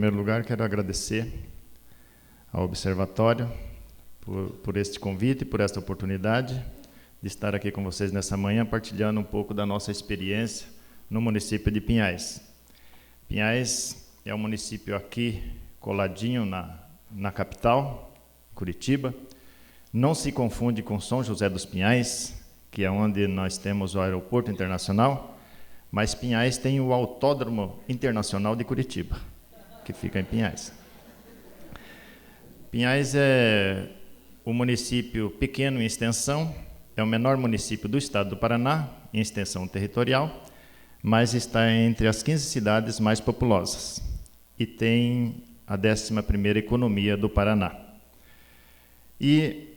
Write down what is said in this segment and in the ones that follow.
primeiro lugar, quero agradecer ao Observatório por este convite, por esta oportunidade de estar aqui com vocês nessa manhã, partilhando um pouco da nossa experiência no município de Pinhais. Pinhais é um município aqui, coladinho na capital, Curitiba. Não se confunde com São José dos Pinhais, que é onde nós temos o aeroporto internacional, mas Pinhais tem o Autódromo Internacional de Curitiba, que fica em Pinhais. Pinhais é um município pequeno em extensão, é o menor município do estado do Paraná, em extensão territorial, mas está entre as 15 cidades mais populosas e tem a 11ª economia do Paraná. E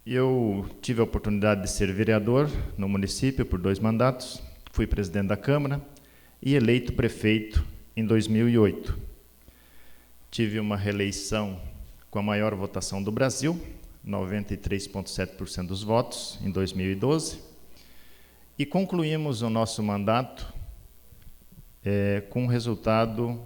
eu tive a oportunidade de ser vereador no município por 2 mandatos, fui presidente da Câmara e eleito prefeito em 2008. Tive uma reeleição com a maior votação do Brasil, 93,7% dos votos, em 2012, e concluímos o nosso mandato com um resultado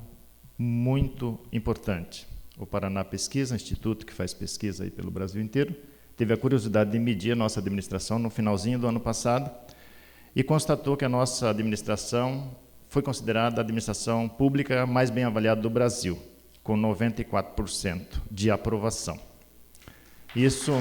muito importante. O Paraná Pesquisa, instituto que faz pesquisa aí pelo Brasil inteiro, teve a curiosidade de medir a nossa administração no finalzinho do ano passado e constatou que a nossa administração foi considerada a administração pública mais bem avaliada do Brasil, com 94% de aprovação. Isso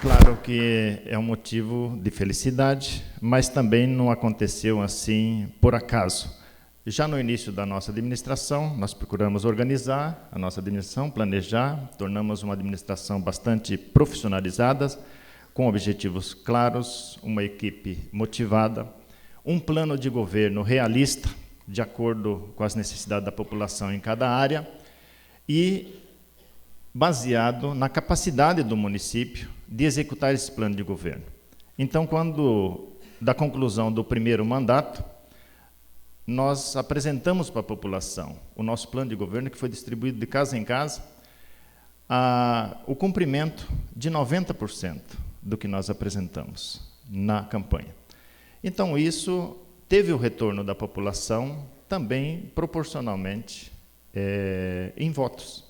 claro que é um motivo de felicidade, mas também não aconteceu assim por acaso. Já no início da nossa administração, nós procuramos organizar a nossa administração, planejar, tornamos uma administração bastante profissionalizada, com objetivos claros, uma equipe motivada, um plano de governo realista, de acordo com as necessidades da população em cada área, e baseado na capacidade do município de executar esse plano de governo. Então, da conclusão do primeiro mandato, nós apresentamos para a população o nosso plano de governo, que foi distribuído de casa em casa, o cumprimento de 90% do que nós apresentamos na campanha. Então, isso teve o retorno da população também proporcionalmente em votos.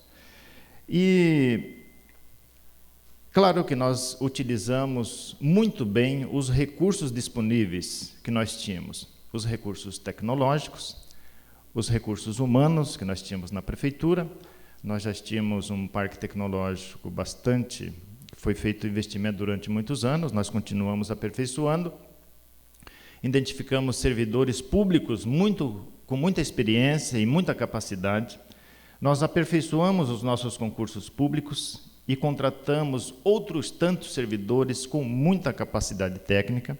E claro que nós utilizamos muito bem os recursos disponíveis que nós tínhamos, os recursos tecnológicos, os recursos humanos que nós tínhamos na prefeitura. Nós já tínhamos um parque tecnológico bastante, foi feito investimento durante muitos anos, nós continuamos aperfeiçoando. Identificamos servidores públicos com muita experiência e muita capacidade. Nós aperfeiçoamos os nossos concursos públicos e contratamos outros tantos servidores com muita capacidade técnica.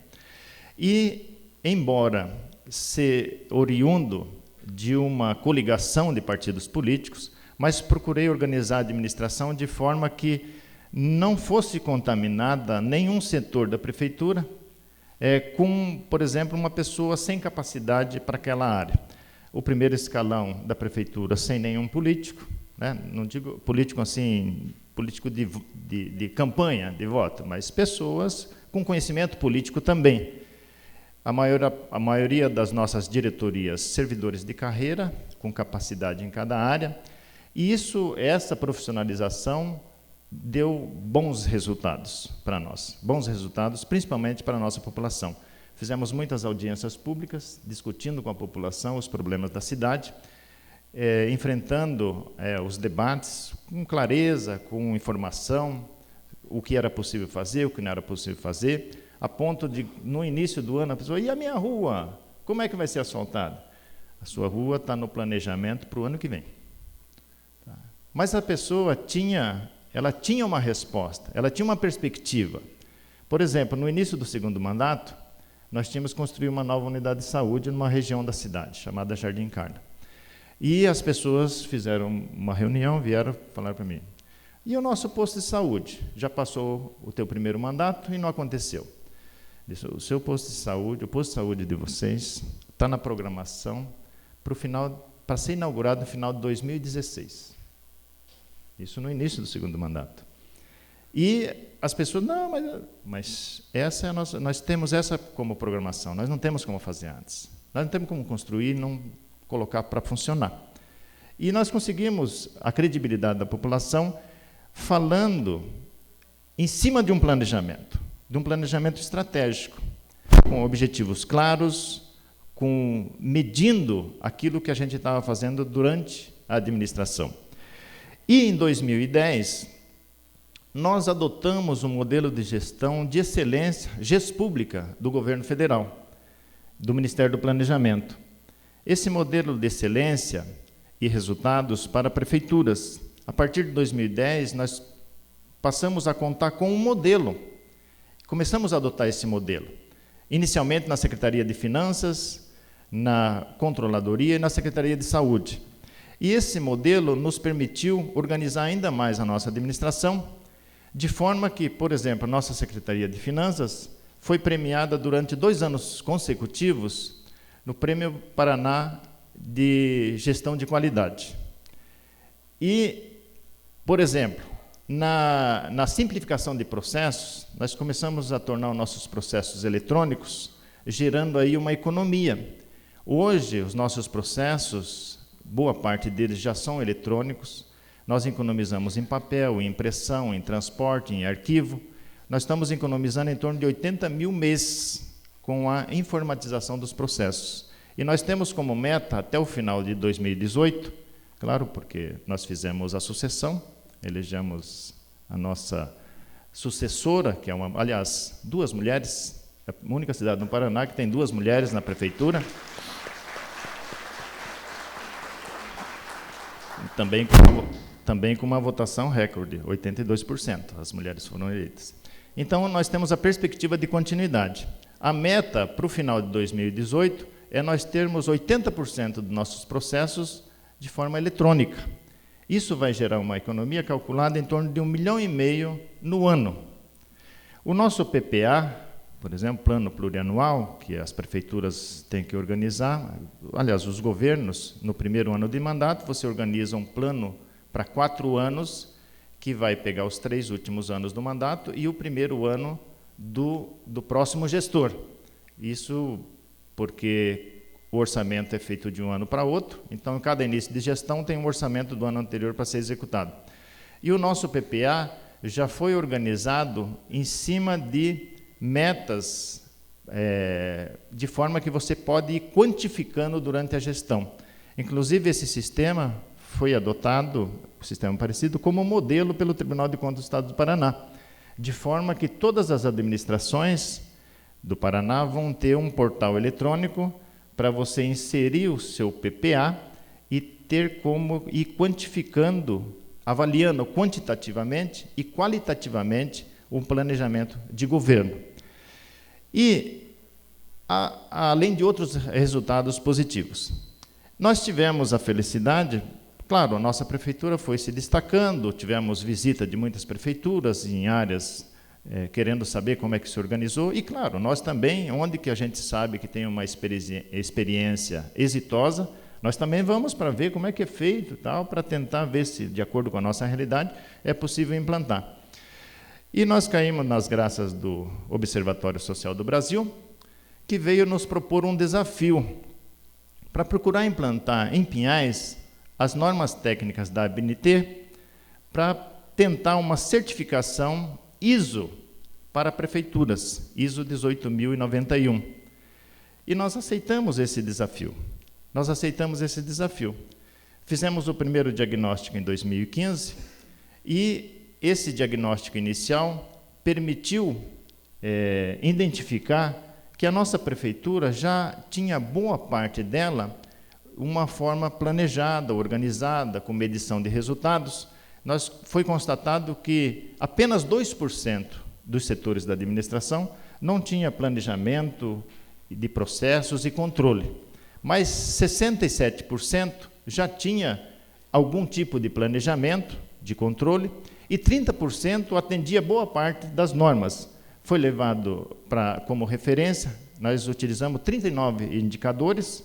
E, embora ser oriundo de uma coligação de partidos políticos, mas procurei organizar a administração de forma que não fosse contaminada nenhum setor da prefeitura com, por exemplo, uma pessoa sem capacidade para aquela área. O primeiro escalão da prefeitura sem nenhum político, né? Não digo político assim, político de campanha, de voto, mas pessoas com conhecimento político também. A maioria das nossas diretorias, servidores de carreira, com capacidade em cada área, e essa profissionalização deu bons resultados para nós, bons resultados principalmente para a nossa população. Fizemos muitas audiências públicas, discutindo com a população os problemas da cidade, enfrentando os debates com clareza, com informação, o que era possível fazer, o que não era possível fazer, a ponto de, no início do ano, a pessoa, e a minha rua? Como é que vai ser asfaltada? A sua rua está no planejamento para o ano que vem. Tá? Mas a pessoa tinha uma resposta, ela tinha uma perspectiva. Por exemplo, no início do segundo mandato, nós tínhamos construído uma nova unidade de saúde numa região da cidade, chamada Jardim Carla. E as pessoas fizeram uma reunião, vieram falar para mim, e o nosso posto de saúde? Já passou o teu primeiro mandato e não aconteceu. Disse, o seu posto de saúde, o posto de saúde de vocês, está na programação para ser inaugurado no final de 2016. Isso no início do segundo mandato. E as pessoas, não, mas essa é a nossa, nós temos essa como programação, nós não temos como fazer antes. Nós não temos como construir, não colocar para funcionar. E nós conseguimos a credibilidade da população falando em cima de um planejamento estratégico, com objetivos claros, medindo aquilo que a gente estava fazendo durante a administração. E em 2010, nós adotamos um modelo de gestão de excelência, Gespública, do governo federal, do Ministério do Planejamento. Esse modelo de excelência e resultados para prefeituras. A partir de 2010, nós passamos a contar com um modelo. Começamos a adotar esse modelo. Inicialmente na Secretaria de Finanças, na Controladoria e na Secretaria de Saúde. E esse modelo nos permitiu organizar ainda mais a nossa administração, de forma que, por exemplo, a nossa Secretaria de Finanças foi premiada durante 2 anos consecutivos no Prêmio Paraná de Gestão de Qualidade. E, por exemplo, na simplificação de processos, nós começamos a tornar os nossos processos eletrônicos, gerando aí uma economia. Hoje, os nossos processos, boa parte deles já são eletrônicos, nós economizamos em papel, em impressão, em transporte, em arquivo. Nós estamos economizando em torno de 80 mil mês com a informatização dos processos. E nós temos como meta, até o final de 2018, claro, porque nós fizemos a sucessão, elegemos a nossa sucessora, que é aliás, 2 mulheres, é a única cidade no Paraná que tem 2 mulheres na prefeitura. Também com uma votação recorde, 82%, as mulheres foram eleitas. Então, nós temos a perspectiva de continuidade. A meta para o final de 2018 é nós termos 80% dos nossos processos de forma eletrônica. Isso vai gerar uma economia calculada em torno de 1,5 milhão no ano. O nosso PPA, por exemplo, Plano Plurianual, que as prefeituras têm que organizar, aliás, os governos, no primeiro ano de mandato, você organiza um plano para 4 anos, que vai pegar os 3 últimos anos do mandato e o primeiro ano do próximo gestor. Isso porque o orçamento é feito de um ano para outro, então, cada início de gestão tem um orçamento do ano anterior para ser executado. E o nosso PPA já foi organizado em cima de metas, de forma que você pode ir quantificando durante a gestão. Inclusive, esse sistema foi adotado, um sistema parecido, como modelo pelo Tribunal de Contas do Estado do Paraná, de forma que todas as administrações do Paraná vão ter um portal eletrônico para você inserir o seu PPA e ter como ir quantificando, avaliando quantitativamente e qualitativamente um planejamento de governo. E, além de outros resultados positivos. Nós tivemos a felicidade, claro, a nossa prefeitura foi se destacando, tivemos visita de muitas prefeituras em áreas querendo saber como é que se organizou, e, claro, nós também, onde que a gente sabe que tem uma experiência exitosa, nós também vamos para ver como é que é feito, para tentar ver se, de acordo com a nossa realidade, é possível implantar. E nós caímos nas graças do Observatório Social do Brasil, que veio nos propor um desafio para procurar implantar em Pinhais as normas técnicas da ABNT para tentar uma certificação ISO para prefeituras, ISO 18091. E nós aceitamos esse desafio. Fizemos o primeiro diagnóstico em 2015 e esse diagnóstico inicial permitiu identificar que a nossa prefeitura já tinha boa parte dela uma forma planejada, organizada, com medição de resultados. Foi constatado que apenas 2% dos setores da administração não tinha planejamento de processos e controle, mas 67% já tinha algum tipo de planejamento, de controle, e 30% atendia boa parte das normas. Foi levado como referência, nós utilizamos 39 indicadores,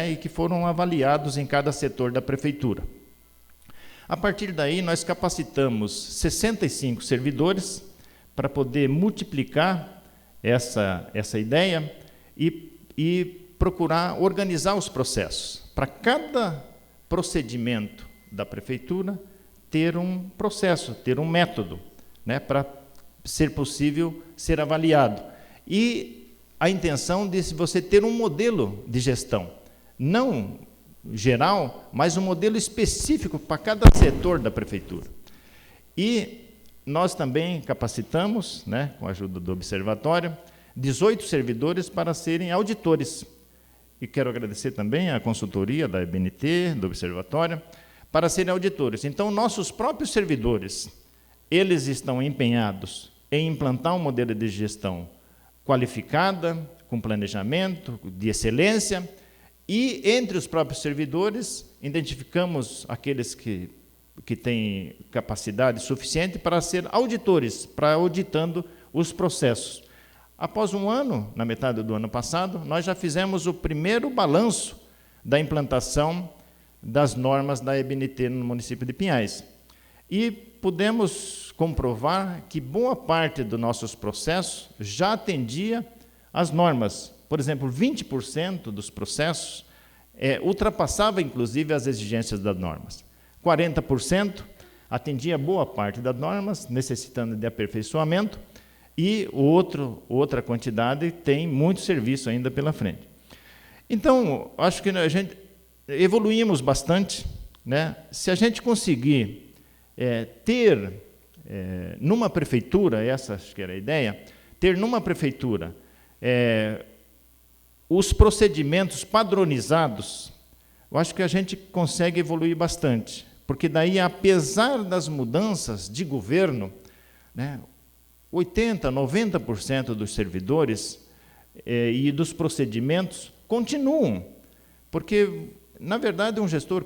e que foram avaliados em cada setor da prefeitura. A partir daí, nós capacitamos 65 servidores para poder multiplicar essa ideia e procurar organizar os processos. Para cada procedimento da prefeitura, ter um processo, ter um método, né, para ser possível ser avaliado. E a intenção de você ter um modelo de gestão, não geral, mas um modelo específico para cada setor da prefeitura. E nós também capacitamos, né, com a ajuda do Observatório, 18 servidores para serem auditores. E quero agradecer também à consultoria da EBNT, do Observatório, para serem auditores. Então, nossos próprios servidores, eles estão empenhados em implantar um modelo de gestão qualificada, com planejamento, de excelência, e, entre os próprios servidores, identificamos aqueles que têm capacidade suficiente para ser auditores, para auditando os processos. Após um ano, na metade do ano passado, nós já fizemos o primeiro balanço da implantação das normas da EBNT no município de Pinhais. E pudemos comprovar que boa parte dos nossos processos já atendia às normas. Por exemplo, 20% dos processos ultrapassava, inclusive, as exigências das normas. 40% atendia boa parte das normas, necessitando de aperfeiçoamento, e outra quantidade tem muito serviço ainda pela frente. Então, acho que a gente evoluímos bastante, né? Se a gente conseguir ter numa prefeitura, essa acho que era a ideia, ter numa prefeitura os procedimentos padronizados, eu acho que a gente consegue evoluir bastante, porque daí, apesar das mudanças de governo, né, 80%, 90% dos servidores e dos procedimentos continuam, porque, na verdade, um gestor,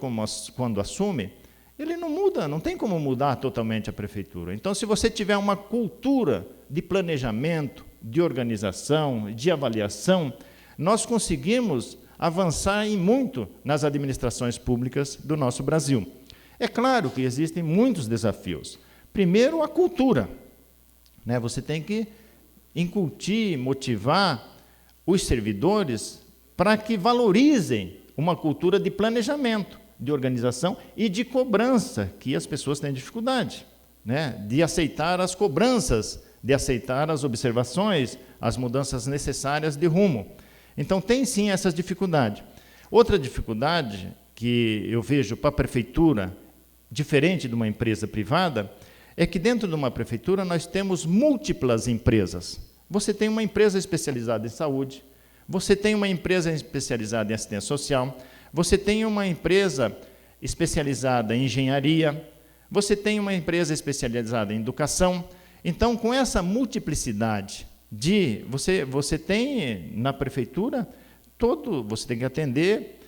quando assume, ele não muda, não tem como mudar totalmente a prefeitura. Então, se você tiver uma cultura de planejamento, de organização, de avaliação, nós conseguimos avançar em muito nas administrações públicas do nosso Brasil. É claro que existem muitos desafios. Primeiro, a cultura. Né? Você tem que incutir, motivar os servidores para que valorizem uma cultura de planejamento, de organização e de cobrança, que as pessoas têm dificuldade, né? De aceitar as cobranças, de aceitar as observações, as mudanças necessárias de rumo. Então, tem sim essas dificuldades. Outra dificuldade que eu vejo para a prefeitura, diferente de uma empresa privada, é que dentro de uma prefeitura nós temos múltiplas empresas. Você tem uma empresa especializada em saúde, você tem uma empresa especializada em assistência social, você tem uma empresa especializada em engenharia, você tem uma empresa especializada em educação. Então, com essa multiplicidade você tem na prefeitura você tem que atender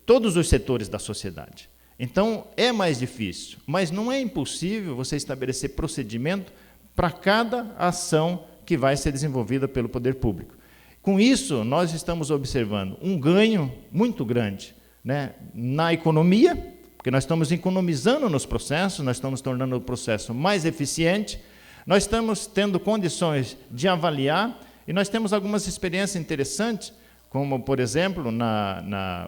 todos os setores da sociedade. Então, é mais difícil, mas não é impossível você estabelecer procedimento para cada ação que vai ser desenvolvida pelo poder público. Com isso, nós estamos observando um ganho muito grande, né, na economia, porque nós estamos economizando nos processos, nós estamos tornando o processo mais eficiente, nós estamos tendo condições de avaliar, e nós temos algumas experiências interessantes, como, por exemplo,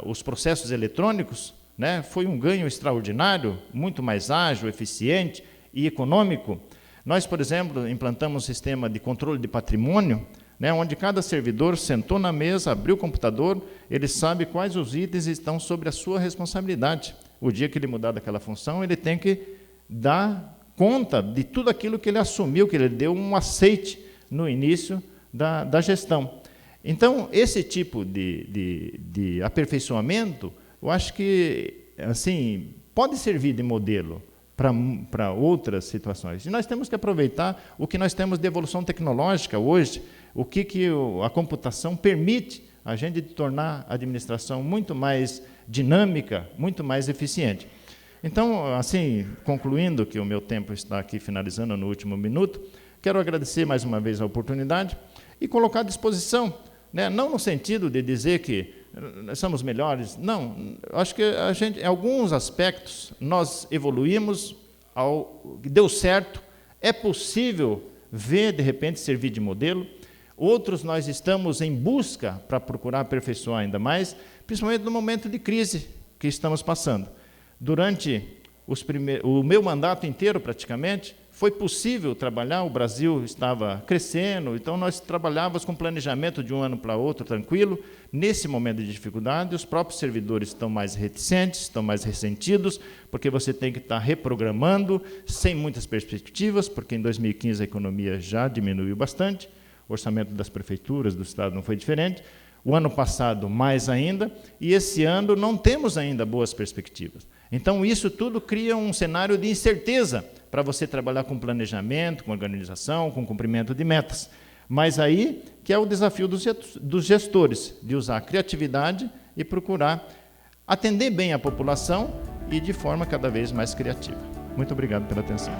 os processos eletrônicos, né, foi um ganho extraordinário, muito mais ágil, eficiente e econômico. Nós, por exemplo, implantamos um sistema de controle de patrimônio, né, onde cada servidor sentou na mesa, abriu o computador, ele sabe quais os itens estão sobre a sua responsabilidade. O dia que ele mudar daquela função, ele tem que dar conta de tudo aquilo que ele assumiu, que ele deu um aceite no início da gestão. Então, esse tipo de aperfeiçoamento, eu acho que assim, pode servir de modelo para outras situações. E nós temos que aproveitar o que nós temos de evolução tecnológica hoje, o que a computação permite a gente tornar a administração muito mais dinâmica, muito mais eficiente. Então, assim, concluindo, que o meu tempo está aqui finalizando no último minuto, quero agradecer mais uma vez a oportunidade e colocar à disposição, né, não no sentido de dizer que nós somos melhores? Não, eu acho que a gente, em alguns aspectos, nós evoluímos, deu certo, é possível ver, de repente, servir de modelo. Outros nós estamos em busca para procurar aperfeiçoar ainda mais, principalmente no momento de crise que estamos passando. Durante o meu mandato inteiro, praticamente, foi possível trabalhar, o Brasil estava crescendo, então nós trabalhávamos com planejamento de um ano para outro, tranquilo. Nesse momento de dificuldade, os próprios servidores estão mais reticentes, estão mais ressentidos, porque você tem que estar reprogramando, sem muitas perspectivas, porque em 2015 a economia já diminuiu bastante, o orçamento das prefeituras, do Estado não foi diferente, o ano passado mais ainda, e esse ano não temos ainda boas perspectivas. Então, isso tudo cria um cenário de incerteza para você trabalhar com planejamento, com organização, com cumprimento de metas. Mas aí que é o desafio dos gestores, de usar a criatividade e procurar atender bem a população e de forma cada vez mais criativa. Muito obrigado pela atenção.